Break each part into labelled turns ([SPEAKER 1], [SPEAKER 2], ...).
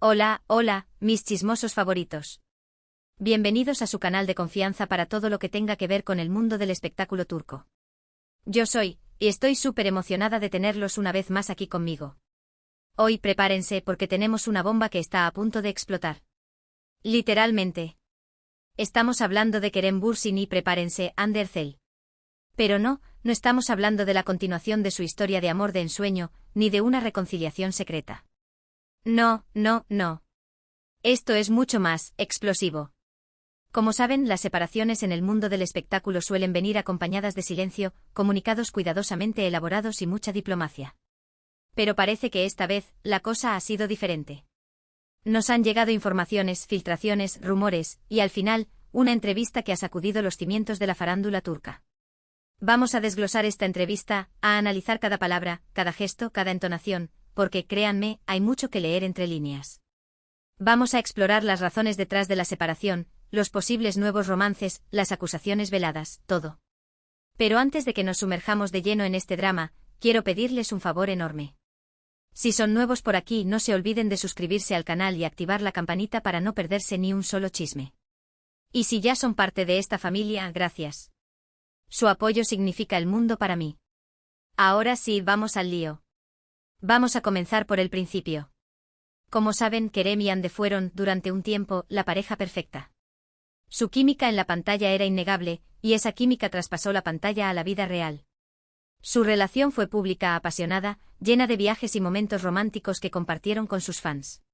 [SPEAKER 1] Hola, hola, mis chismosos favoritos. Bienvenidos a su canal de confianza para todo lo que tenga que ver con el mundo del espectáculo turco. Yo soy, y estoy súper emocionada de tenerlos una vez más aquí conmigo. Hoy prepárense porque tenemos una bomba que está a punto de explotar. Literalmente. Estamos hablando de Kerem Bürsin y prepárense, Hande Erçel. Pero no estamos hablando de la continuación de su historia de amor de ensueño, ni de una reconciliación secreta. No. Esto es mucho más explosivo. Como saben, las separaciones en el mundo del espectáculo suelen venir acompañadas de silencio, comunicados cuidadosamente elaborados y mucha diplomacia. Pero parece que esta vez, la cosa ha sido diferente. Nos han llegado informaciones, filtraciones, rumores, y al final, una entrevista que ha sacudido los cimientos de la farándula turca. Vamos a desglosar esta entrevista, a analizar cada palabra, cada gesto, cada entonación, porque, créanme, hay mucho que leer entre líneas. Vamos a explorar las razones detrás de la separación, los posibles nuevos romances, las acusaciones veladas, todo. Pero antes de que nos sumerjamos de lleno en este drama, quiero pedirles un favor enorme. Si son nuevos por aquí, no se olviden de suscribirse al canal y activar la campanita para no perderse ni un solo chisme. Y si ya son parte de esta familia, gracias. Su apoyo significa el mundo para mí. Ahora sí, vamos al lío. Vamos a comenzar por el principio. Como saben, Kerem y Hande fueron, durante un tiempo, la pareja perfecta. Su química en la pantalla era innegable, y esa química traspasó la pantalla a la vida real. Su relación fue pública, apasionada, llena de viajes y momentos románticos que compartieron con sus fans.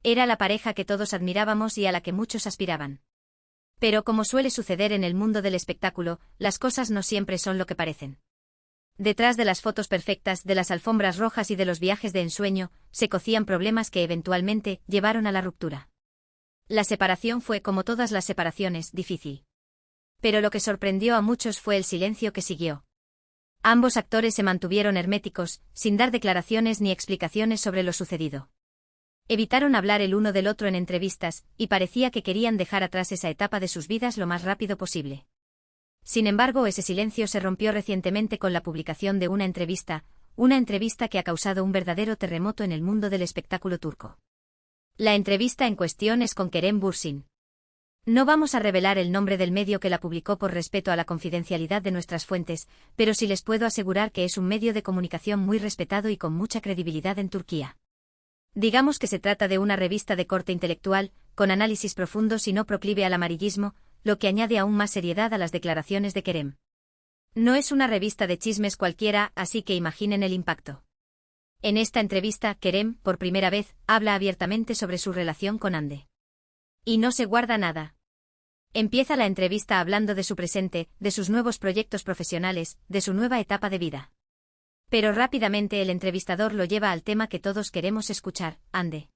[SPEAKER 1] Era la pareja que todos admirábamos y a la que muchos aspiraban. Pero como suele suceder en el mundo del espectáculo, las cosas no siempre son lo que parecen. Detrás de las fotos perfectas, de las alfombras rojas y de los viajes de ensueño, se cocían problemas que eventualmente llevaron a la ruptura. La separación fue, como todas las separaciones, difícil. Pero lo que sorprendió a muchos fue el silencio que siguió. Ambos actores se mantuvieron herméticos, sin dar declaraciones ni explicaciones sobre lo sucedido. Evitaron hablar el uno del otro en entrevistas, y parecía que querían dejar atrás esa etapa de sus vidas lo más rápido posible. Sin embargo, ese silencio se rompió recientemente con la publicación de una entrevista que ha causado un verdadero terremoto en el mundo del espectáculo turco. La entrevista en cuestión es con Kerem Bürsin. No vamos a revelar el nombre del medio que la publicó por respeto a la confidencialidad de nuestras fuentes, pero sí les puedo asegurar que es un medio de comunicación muy respetado y con mucha credibilidad en Turquía. Digamos que se trata de una revista de corte intelectual, con análisis profundos y no proclive al amarillismo, lo que añade aún más seriedad a las declaraciones de Kerem. No es una revista de chismes cualquiera, así que imaginen el impacto. En esta entrevista, Kerem, por primera vez, habla abiertamente sobre su relación con Hande. Y no se guarda nada. Empieza la entrevista hablando de su presente, de sus nuevos proyectos profesionales, de su nueva etapa de vida. Pero rápidamente el entrevistador lo lleva al tema que todos queremos escuchar, Hande.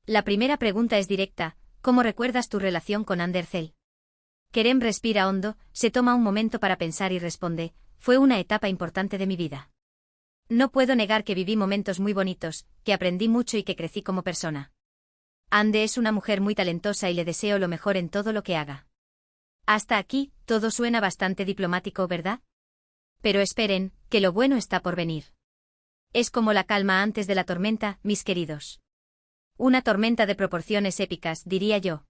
[SPEAKER 1] La primera pregunta es directa: ¿cómo recuerdas tu relación con Hande Erçel? Kerem respira hondo, se toma un momento para pensar y responde: fue una etapa importante de mi vida. No puedo negar que viví momentos muy bonitos, que aprendí mucho y que crecí como persona. Hande es una mujer muy talentosa y le deseo lo mejor en todo lo que haga. Hasta aquí, todo suena bastante diplomático, ¿verdad? Pero esperen, que lo bueno está por venir. Es como la calma antes de la tormenta, mis queridos. Una tormenta de proporciones épicas, diría yo.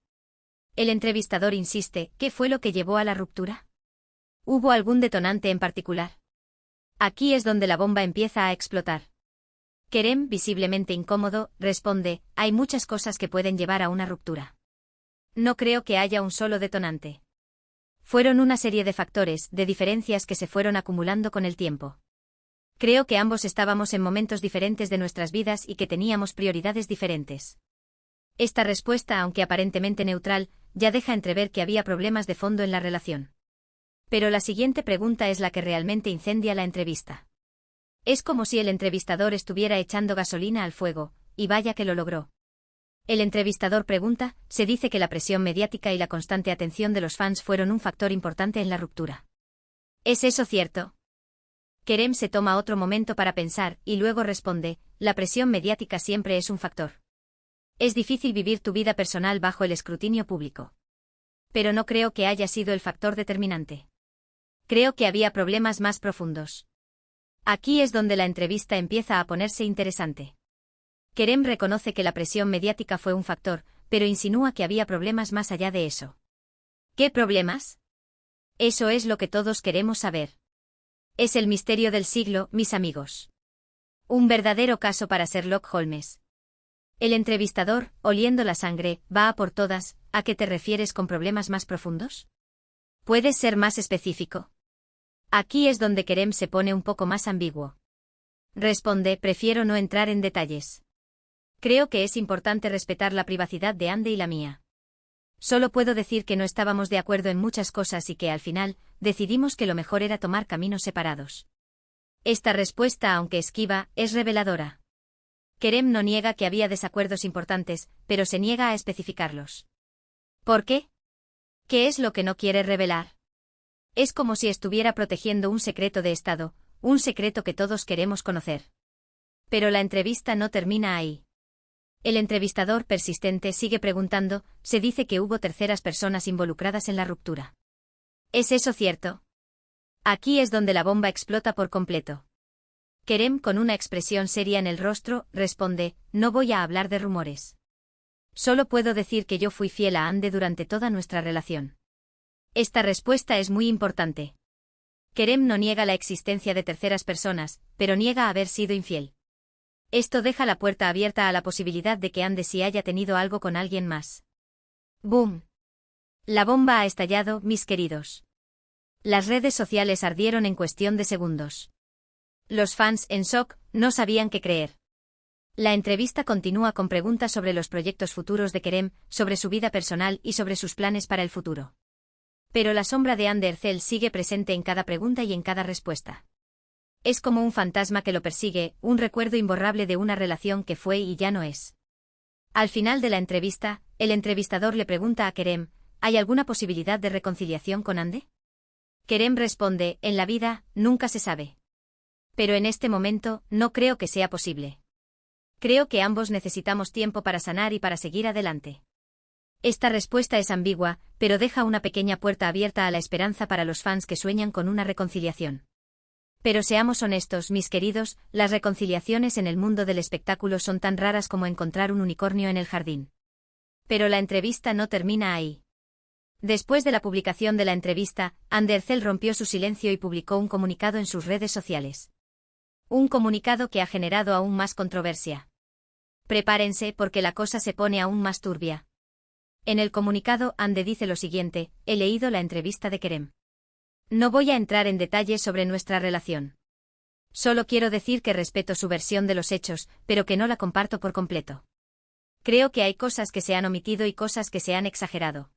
[SPEAKER 1] El entrevistador insiste: ¿qué fue lo que llevó a la ruptura? ¿Hubo algún detonante en particular? Aquí es donde la bomba empieza a explotar. Kerem, visiblemente incómodo, responde: hay muchas cosas que pueden llevar a una ruptura. No creo que haya un solo detonante. Fueron una serie de factores, de diferencias que se fueron acumulando con el tiempo. Creo que ambos estábamos en momentos diferentes de nuestras vidas y que teníamos prioridades diferentes. Esta respuesta, aunque aparentemente neutral, ya deja entrever que había problemas de fondo en la relación. Pero la siguiente pregunta es la que realmente incendia la entrevista. Es como si el entrevistador estuviera echando gasolina al fuego, y vaya que lo logró. El entrevistador pregunta: se dice que la presión mediática y la constante atención de los fans fueron un factor importante en la ruptura. ¿Es eso cierto? Kerem se toma otro momento para pensar, y luego responde: la presión mediática siempre es un factor. Es difícil vivir tu vida personal bajo el escrutinio público. Pero no creo que haya sido el factor determinante. Creo que había problemas más profundos. Aquí es donde la entrevista empieza a ponerse interesante. Kerem reconoce que la presión mediática fue un factor, pero insinúa que había problemas más allá de eso. ¿Qué problemas? Eso es lo que todos queremos saber. Es el misterio del siglo, mis amigos. Un verdadero caso para Sherlock Holmes. El entrevistador, oliendo la sangre, va a por todas. ¿A qué te refieres con problemas más profundos? ¿Puedes ser más específico? Aquí es donde Kerem se pone un poco más ambiguo. Responde, prefiero no entrar en detalles. Creo que es importante respetar la privacidad de Andy y la mía. Solo puedo decir que no estábamos de acuerdo en muchas cosas y que al final, decidimos que lo mejor era tomar caminos separados. Esta respuesta, aunque esquiva, es reveladora. Kerem no niega que había desacuerdos importantes, pero se niega a especificarlos. ¿Por qué? ¿Qué es lo que no quiere revelar? Es como si estuviera protegiendo un secreto de Estado, un secreto que todos queremos conocer. Pero la entrevista no termina ahí. El entrevistador persistente sigue preguntando, se dice que hubo terceras personas involucradas en la ruptura. ¿Es eso cierto? Aquí es donde la bomba explota por completo. Kerem, con una expresión seria en el rostro, responde, no voy a hablar de rumores. Solo puedo decir que yo fui fiel a Andy durante toda nuestra relación. Esta respuesta es muy importante. Kerem no niega la existencia de terceras personas, pero niega haber sido infiel. Esto deja la puerta abierta a la posibilidad de que Andy sí haya tenido algo con alguien más. ¡Boom! La bomba ha estallado, mis queridos. Las redes sociales ardieron en cuestión de segundos. Los fans, en shock, no sabían qué creer. La entrevista continúa con preguntas sobre los proyectos futuros de Kerem, sobre su vida personal y sobre sus planes para el futuro. Pero la sombra de Andy Ercel sigue presente en cada pregunta y en cada respuesta. Es como un fantasma que lo persigue, un recuerdo imborrable de una relación que fue y ya no es. Al final de la entrevista, el entrevistador le pregunta a Kerem, ¿hay alguna posibilidad de reconciliación con Andy? Kerem responde, en la vida, nunca se sabe. Pero en este momento, no creo que sea posible. Creo que ambos necesitamos tiempo para sanar y para seguir adelante. Esta respuesta es ambigua, pero deja una pequeña puerta abierta a la esperanza para los fans que sueñan con una reconciliación. Pero seamos honestos, mis queridos, las reconciliaciones en el mundo del espectáculo son tan raras como encontrar un unicornio en el jardín. Pero la entrevista no termina ahí. Después de la publicación de la entrevista, Andy Ercel rompió su silencio y publicó un comunicado en sus redes sociales. Un comunicado que ha generado aún más controversia. Prepárense porque la cosa se pone aún más turbia. En el comunicado, Andy dice lo siguiente, he leído la entrevista de Kerem. No voy a entrar en detalles sobre nuestra relación. Solo quiero decir que respeto su versión de los hechos, pero que no la comparto por completo. Creo que hay cosas que se han omitido y cosas que se han exagerado.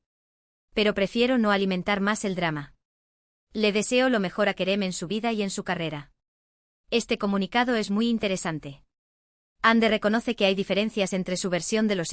[SPEAKER 1] Pero prefiero no alimentar más el drama. Le deseo lo mejor a Kerem en su vida y en su carrera. Este comunicado es muy interesante. Andy reconoce que hay diferencias entre su versión de los hechos